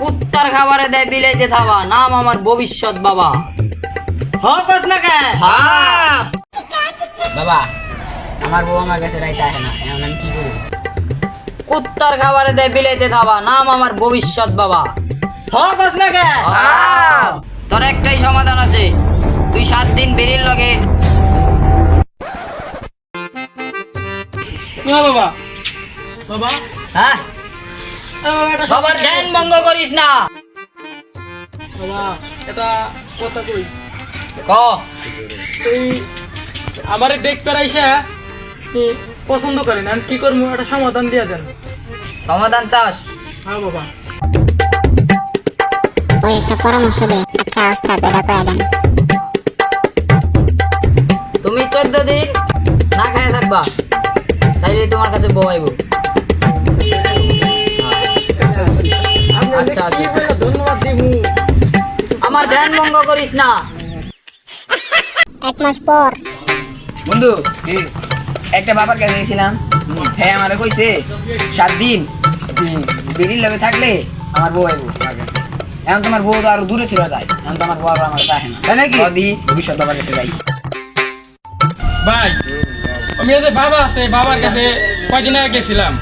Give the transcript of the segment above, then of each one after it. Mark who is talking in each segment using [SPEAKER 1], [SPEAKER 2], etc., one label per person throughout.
[SPEAKER 1] কুত্তার খাবারে দেয় বিলাইতে থাবা, নাম আমার ভবিষ্যৎ বাবা। হকস না কে? হ্যাঁ
[SPEAKER 2] বাবা, আমার বউ আমার কাছে রাইতে আসে না, এখন আমি কি করবো?
[SPEAKER 1] কুত্তার খাবারে দেয় বিলাইতে থাবা, নাম আমার ভবিষ্যৎ বাবা। হকস না কে? তোর একটাই সমাধান আছে, তুই 7 দিন বেরির লগে।
[SPEAKER 3] না বাবা, বাবা,
[SPEAKER 1] হ্যাঁ
[SPEAKER 3] বাবা এটা
[SPEAKER 1] সবার ধ্যান ভঙ্গ করিস না।
[SPEAKER 3] বাবা এটা কথা কই,
[SPEAKER 1] ক
[SPEAKER 3] তুই আমারে দেখতে আইসা তুই পছন্দ করেন, আমি কি করবো একটা সমাধান দিয়ে দেন।
[SPEAKER 1] সমাধান চাস?
[SPEAKER 3] হ্যাঁ বাবা,
[SPEAKER 4] ওই একটা পরামর্শ দে। আচ্ছা ওস্তাদ, এটা কয়ে দেন।
[SPEAKER 1] তুমি 14 দিন না খায় থাকবা, তাইলে তোমার কাছে বউ আইব।
[SPEAKER 3] আপনি
[SPEAKER 1] আচ্ছা,
[SPEAKER 3] কি
[SPEAKER 1] আচ্ছা।
[SPEAKER 3] বলে ধন্যবাদ দিমু।
[SPEAKER 1] আমার ধ্যান ভঙ্গ করিস না।
[SPEAKER 4] 1 মাস পর
[SPEAKER 2] বন্ধু, একটা বাবার কাছে গেছিলাম, হ্যাঁ আমারে কইছে 7 দিন বেরির লগে থাকলে আমার বউ আইব আমার কাছে। এখন তোমার বউ তো আরো দূরে ছিল যায়, এখন তোমার বউ আর আমার কাছে আসে না, তাই নাকি? দি ভবিষ্যৎ বাবার কাছে যাই।
[SPEAKER 3] ভাই, আমি যে বাবা আছে, বাবার কাছে কয়দিন আগে গেছিলাম,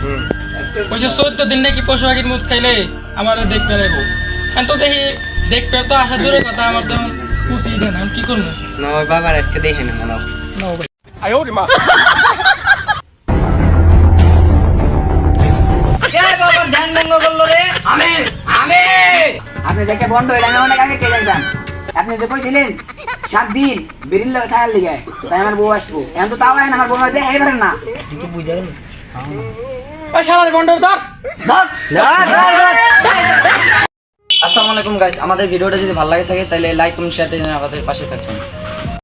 [SPEAKER 3] কইছে 14 দিন নাকি পশু পাখির মুখ খাইলে আমার দেখতে লাগবো। এখন তো দেখি দেখতে তো আসা দূরের কথা, আমার তো পুষি দেন, আমি কি করবো?
[SPEAKER 5] না ওই বাবার আজকে দেখে না মনে হয়।
[SPEAKER 3] না ভাই,
[SPEAKER 1] কে বাবার ধ্যান ভঙ্গ করলো রে?
[SPEAKER 2] আমি আপনি দেখে বন্ধ হইলে আমি অনেক আগে কে জানতাম। আপনি যে কইছিলেন 7 দিন বেরির লগে থাকার লিগে, তাই আমার বউ আসবো। এখন তো তাও আমার বউ দেখাই পারেন না।
[SPEAKER 3] ওই শালার বন্ডর ধর।
[SPEAKER 1] আসসালামু আলাইকুম গাইস, আমাদের ভিডিওটা যদি ভালো লাগে থাকে তাহলে লাইক কমেন্ট শেয়ার দিয়ে আমাদের পাশে থাকবেন।